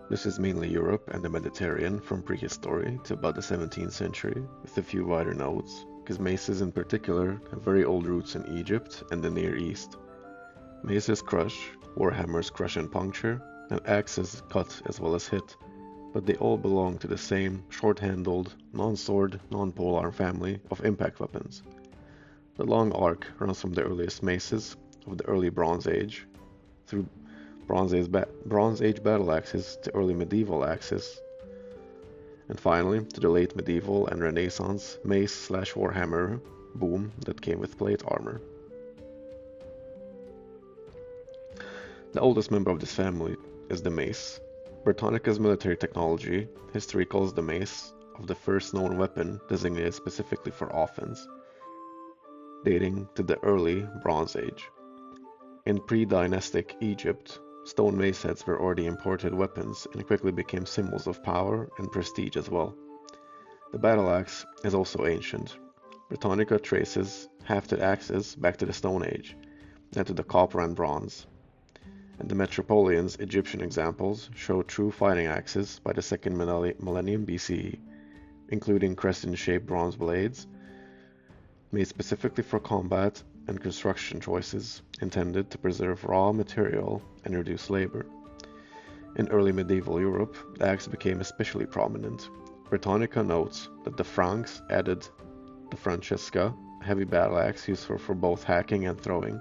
This is mainly Europe and the Mediterranean from prehistory to about the 17th century, with a few wider nodes, because maces in particular have very old roots in Egypt and the Near East. Maces crush, warhammers crush and puncture, and axes cut as well as hit, but they all belong to the same short-handled, non-sword, non-polearm family of impact weapons. The long arc runs from the earliest maces of the early Bronze Age through Bronze Age battle axes to early medieval axes, and finally to the late medieval and Renaissance mace/warhammer boom that came with plate armor. The oldest member of this family is the mace. Britannica's military technology, history calls the mace of the first known weapon designated specifically for offense, dating to the early Bronze Age. In pre-dynastic Egypt, stone mace heads were already imported weapons and quickly became symbols of power and prestige as well. The battle axe is also ancient. Britannica traces hafted axes back to the Stone Age, then to the copper and bronze. And the Metropolitan's Egyptian examples show true fighting axes by the second millennium BCE, including crescent-shaped bronze blades, made specifically for combat and construction choices intended to preserve raw material and reduce labor. In early medieval Europe, the axe became especially prominent. Britannica notes that the Franks added the Francesca, a heavy battle axe used for both hacking and throwing.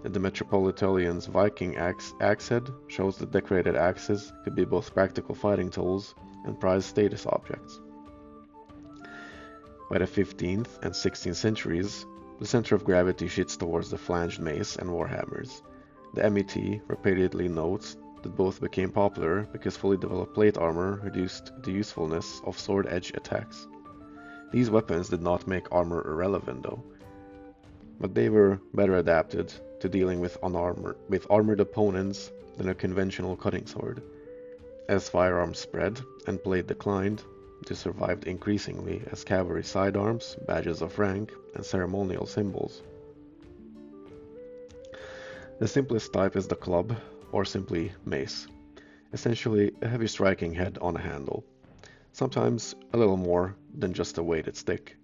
The Metropolitan's Viking axe head shows that decorated axes could be both practical fighting tools and prized status objects. By the 15th and 16th centuries, the center of gravity shifts towards the flanged mace and warhammers. The MET repeatedly notes that both became popular because fully developed plate armor reduced the usefulness of sword-edge attacks. These weapons did not make armor irrelevant though, but they were better adapted to dealing with armored opponents than a conventional cutting sword. As firearms spread and plate declined, they survived increasingly as cavalry sidearms, badges of rank, and ceremonial symbols. The simplest type is the club, or simply mace, essentially a heavy striking head on a handle, sometimes a little more than just a weighted stick.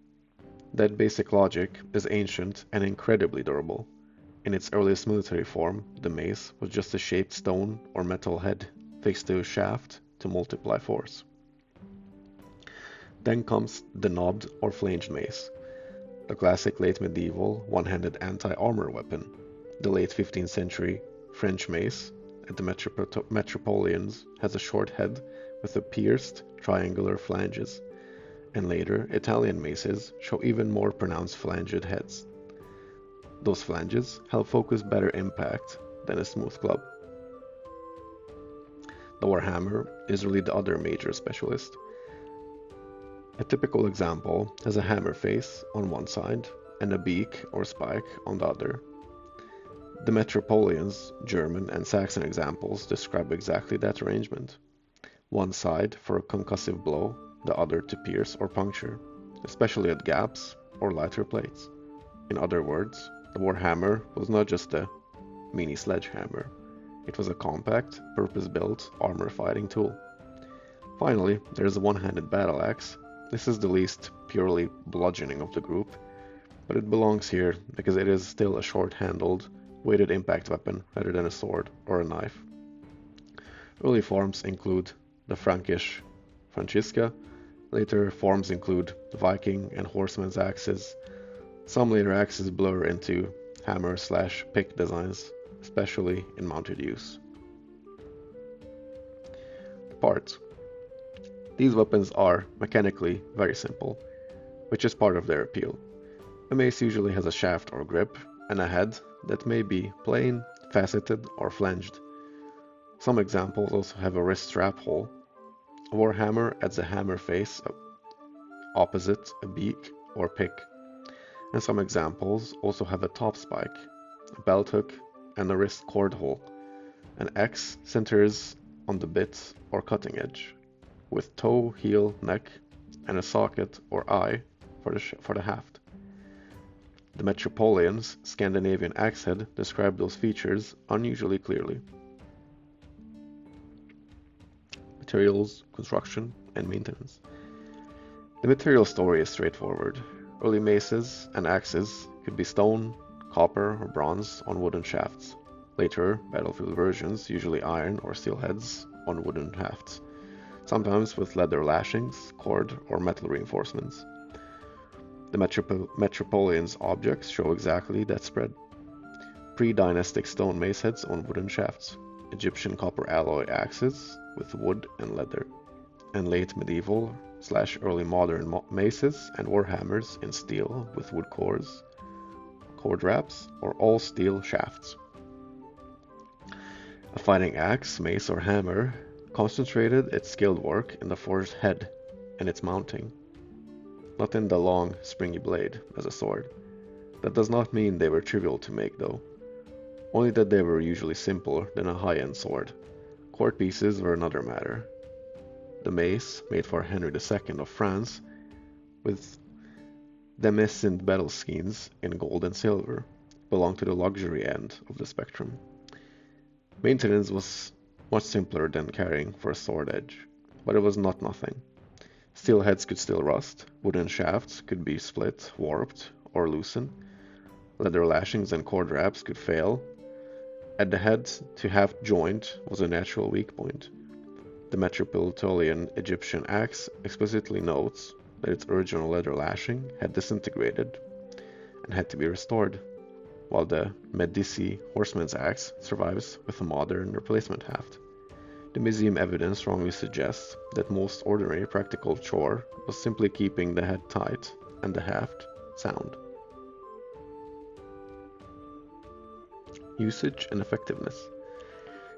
That basic logic is ancient and incredibly durable. In its earliest military form, the mace was just a shaped stone or metal head fixed to a shaft to multiply force. Then comes the knobbed or flanged mace, the classic late medieval one-handed anti-armor weapon. The late 15th century French mace at the Metropolitans has a short head with a pierced triangular flanges, and later Italian maces show even more pronounced flanged heads. Those flanges help focus better impact than a smooth club. The warhammer is really the other major specialist. A typical example has a hammer face on one side and a beak or spike on the other. The Metropolitan's German and Saxon examples describe exactly that arrangement. One side for a concussive blow, the other to pierce or puncture, especially at gaps or lighter plates. In other words, the warhammer was not just a mini sledgehammer. It was a compact, purpose-built armor fighting tool. Finally, there is a one-handed battle axe. This is the least purely bludgeoning of the group, but it belongs here because it is still a short-handled, weighted impact weapon rather than a sword or a knife. Early forms include the Frankish Francesca. Later forms include Viking and horseman's axes. Some later axes blur into hammer/pick designs, especially in mounted use. The parts. These weapons are mechanically very simple, which is part of their appeal. A mace usually has a shaft or grip and a head that may be plain, faceted, or flanged. Some examples also have a wrist strap hole. A warhammer adds a hammer face opposite a beak or pick. And some examples also have a top spike, a belt hook, and a wrist cord hole. An X centers on the bit or cutting edge, with toe, heel, neck, and a socket or eye for the haft. The Metropolitan's Scandinavian axe head describe those features unusually clearly. materials, construction, and maintenance. The material story is straightforward. Early maces and axes could be stone, copper, or bronze on wooden shafts. Later, battlefield versions, usually iron or steel heads on wooden shafts, sometimes with leather lashings, cord, or metal reinforcements. The Metropolitan's objects show exactly that spread. Pre-dynastic stone mace heads on wooden shafts, Egyptian copper alloy axes with wood and leather, and late medieval/early modern maces and warhammers in steel with wood cores, cord wraps, or all steel shafts. A fighting axe, mace, or hammer concentrated its skilled work in the forged head and its mounting, not in the long, springy blade as a sword. That does not mean they were trivial to make, though, only that they were usually simpler than a high-end sword. Court pieces were another matter. The mace, made for Henry II of France, with damascened battle skeins in gold and silver, belonged to the luxury end of the spectrum. Maintenance was much simpler than caring for a sword edge, but it was not nothing. Steel heads could still rust, wooden shafts could be split, warped, or loosened, leather lashings and cord wraps could fail. At the head, to half joint was a natural weak point. The Metropolitan Egyptian axe explicitly notes that its original leather lashing had disintegrated and had to be restored, while the Medici horseman's axe survives with a modern replacement haft. The museum evidence strongly suggests that most ordinary practical chore was simply keeping the head tight and the haft sound. Usage and effectiveness.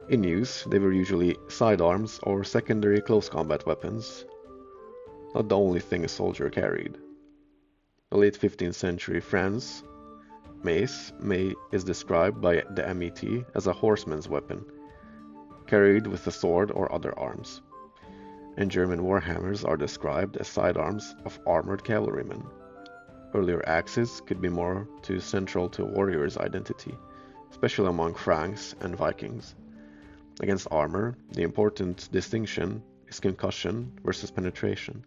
In use, they were usually sidearms or secondary close combat weapons, not the only thing a soldier carried. The late 15th century France mace is described by the MET as a horseman's weapon, carried with a sword or other arms, and German warhammers are described as sidearms of armored cavalrymen. Earlier axes could be more too central to a warrior's identity, especially among Franks and Vikings. Against armor, the important distinction is concussion versus penetration.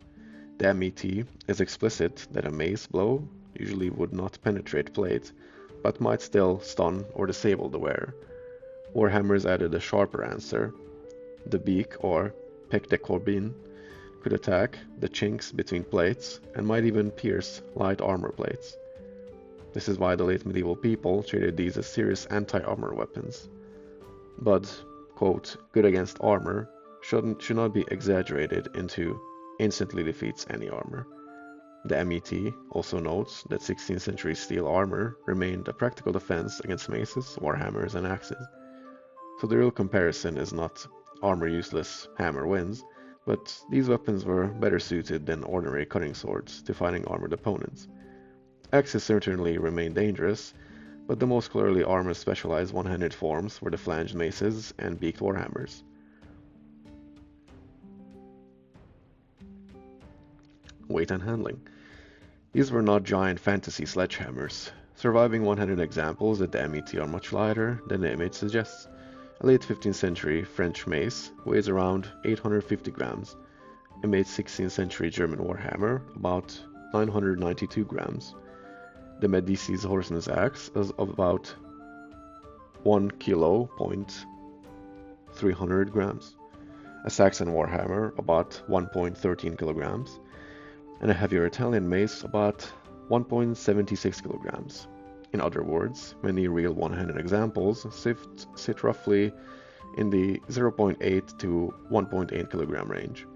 The MET is explicit that a mace blow usually would not penetrate plate, but might still stun or disable the wearer. Warhammers added a sharper answer. The beak, or pic de corbin, could attack the chinks between plates and might even pierce light armor plates. This is why the late medieval people treated these as serious anti-armor weapons. But, quote, good against armor should not be exaggerated into instantly defeats any armor. The MET also notes that 16th century steel armor remained a practical defense against maces, warhammers, and axes. So the real comparison is not armor useless, hammer wins, but these weapons were better suited than ordinary cutting swords to fighting armored opponents. Axes certainly remained dangerous, but the most clearly armored specialized one-handed forms were the flanged maces and beaked warhammers. Weight and handling. These were not giant fantasy sledgehammers. Surviving one-handed examples at the MET are much lighter than the image suggests. A late 15th century French mace weighs around 850 grams. A late 16th century German warhammer about 992 grams. The Medici's horseman's axe is about 1 kilo, 300 grams. A Saxon warhammer about 1.13 kilograms. And a heavier Italian mace about 1.76 kilograms. In other words, many real one-handed examples sit roughly in the 0.8 to 1.8 kilogram range,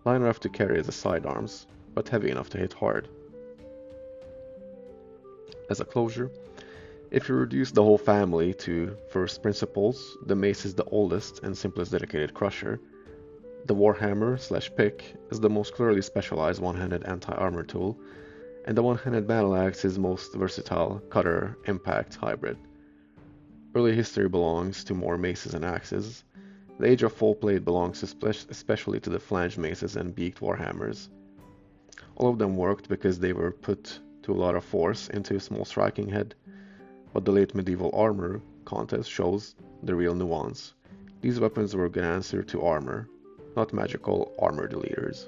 light enough to carry as a sidearms, but heavy enough to hit hard. As a closure, if you reduce the whole family to first principles, the mace is the oldest and simplest dedicated crusher. The warhammer/pick is the most clearly specialized one-handed anti-armor tool, and the one-handed battle axe is most versatile cutter-impact hybrid. Early history belongs to more maces and axes. The age of full plate belongs especially to the flanged maces and beaked warhammers. All of them worked because they were put to a lot of force into a small striking head, but the late medieval armor contest shows the real nuance. These weapons were a good answer to armor, not magical armor deleters.